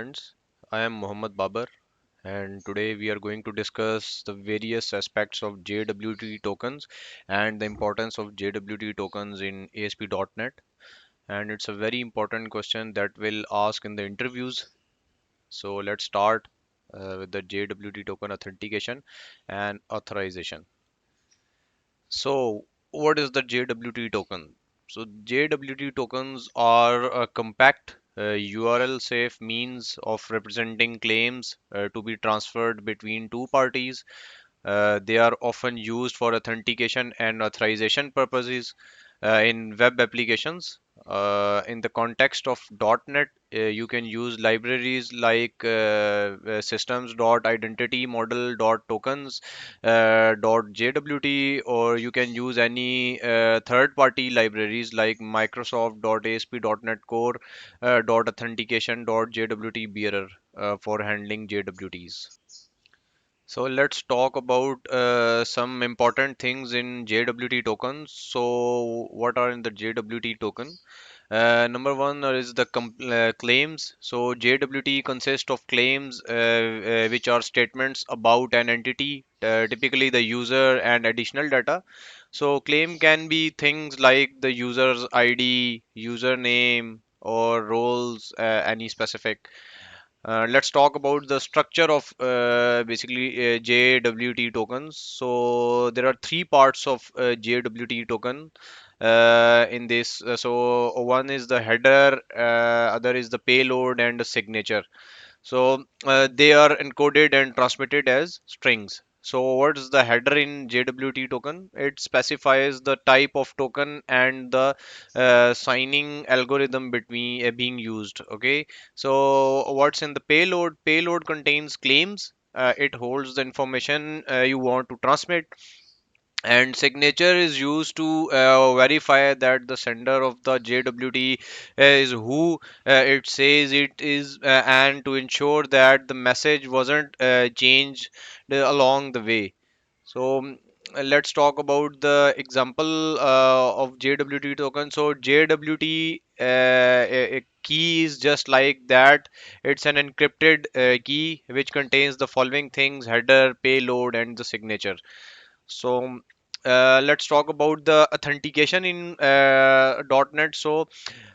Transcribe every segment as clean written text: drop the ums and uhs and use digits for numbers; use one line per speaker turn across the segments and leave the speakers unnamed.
friends. I am Mohammad Babar, and today we are going to discuss the various aspects of JWT tokens and the importance of JWT tokens in ASP.NET. And it's a very important question that will ask in the interviews. So let's start with the JWT token authentication and authorization. So, what is the JWT token? So, JWT tokens are a compact, URL safe means of representing claims to be transferred between two parties. They are often used for authentication and authorization purposes in web applications. In the context of .NET, you can use libraries like systems.identity model.tokens .jwt, or you can use any third-party libraries like Microsoft.asp.NET Core .authentication.jwt bearer for handling JWTs. So let's talk about some important things in JWT tokens. So what are in the JWT token? Number one is the claims. So JWT consists of claims which are statements about an entity, typically the user and additional data. So claim can be things like the user's ID, username, or roles, any specific. Let's talk about the structure of basically JWT tokens. So there are three parts of JWT token in this. So one is the header, other is the payload, and the signature. So they are encoded and transmitted as strings. So what is the header in JWT token? It specifies the type of token and the signing algorithm between being used. Okay. So what's in the payload? Payload contains claims. It holds the information you want to transmit, and signature is used to verify that the sender of the JWT is who it says it is, and to ensure that the message wasn't changed along the way. So let's talk about the example of JWT token. So JWT a key is just like that. It's an encrypted key which contains the following things: header, payload, and the signature. So let's talk about the authentication in .NET. So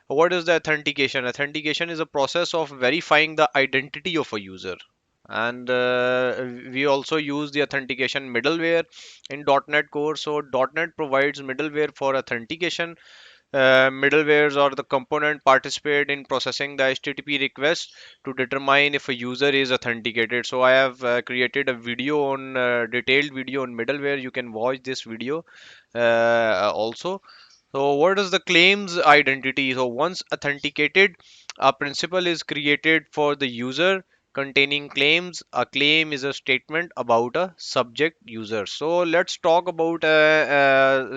what is the authentication? Authentication is a process of verifying the identity of a user. And we also use the authentication middleware in .NET Core. So .NET provides middleware for authentication. Middlewares or the component participate in processing the HTTP request to determine if a user is authenticated. So I have created a video on detailed video on middleware. You can watch this video also. So what is the claims identity? So once authenticated, a principal is created for the user containing claims. A claim is a statement about a subject user. So let's talk about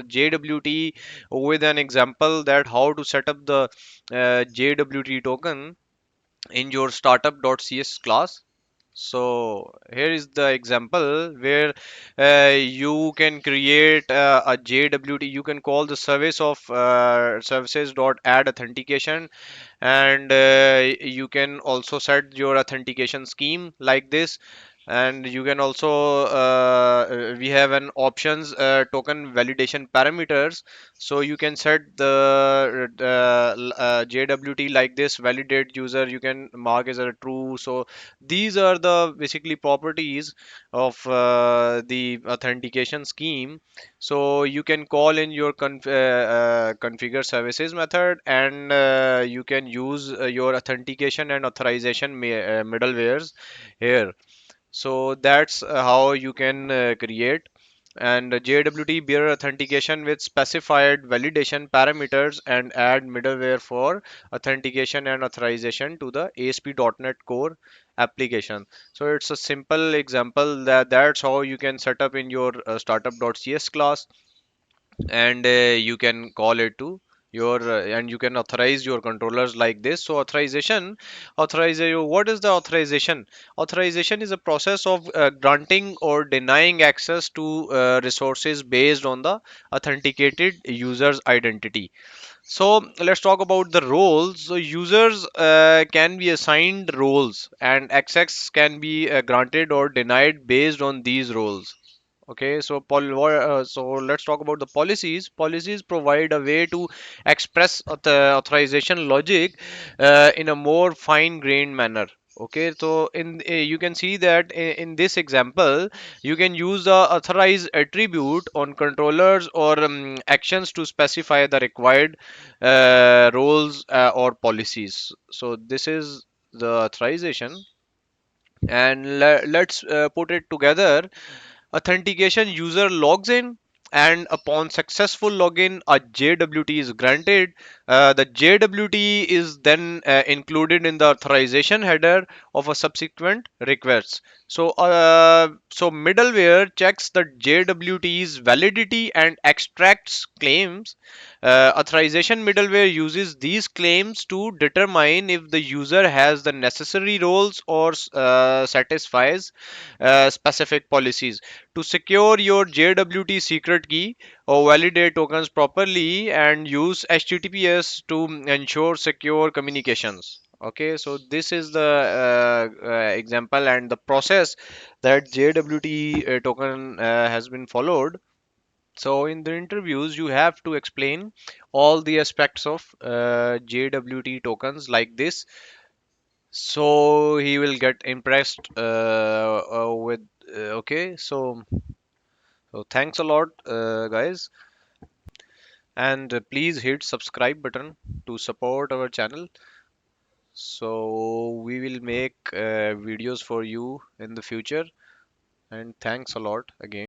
JWT with an example that how to set up the JWT token in your startup.cs class. So here is the example where you can create a JWT. You can call the service of services dot add authentication, and you can also set your authentication scheme like this. And you can also we have an options token validation parameters. So you can set the JWT like this: validate user, you can mark as a true. So these are the basically properties of the authentication scheme. So you can call in your configure services method, and you can use your authentication and authorization middlewares here. So that's how you can create. And JWT bearer authentication with specified validation parameters and add middleware for authentication and authorization to the ASP.NET Core application. So it's a simple example that's how you can set up in your startup.cs class, and you can call it to your and you can authorize your controllers like this. So authorization, what is the authorization? Authorization is a process of granting or denying access to resources based on the authenticated user's identity. So let's talk about the roles. So users can be assigned roles, and access can be granted or denied based on these roles. Okay, so so let's talk about the policies. Policies provide a way to express authorization logic in a more fine-grained manner. Okay, so you can see that in this example, you can use the authorize attribute on controllers or actions to specify the required roles or policies. So this is the authorization, and let's put it together. Authentication: user logs in, and upon successful login, a JWT is granted. The JWT is then included in the authorization header of a subsequent request. So middleware checks the JWT's validity and extracts claims. Authorization middleware uses these claims to determine if the user has the necessary roles or satisfies specific policies. To secure your JWT secret key or validate tokens properly, and use HTTPS to ensure secure communications. Okay, so this is the example and the process that JWT token has been followed. So in the interviews, you have to explain all the aspects of JWT tokens like this, so he will get impressed with. Okay, so thanks a lot, guys, and please hit subscribe button to support our channel. So we will make videos for you in the future, and thanks a lot again.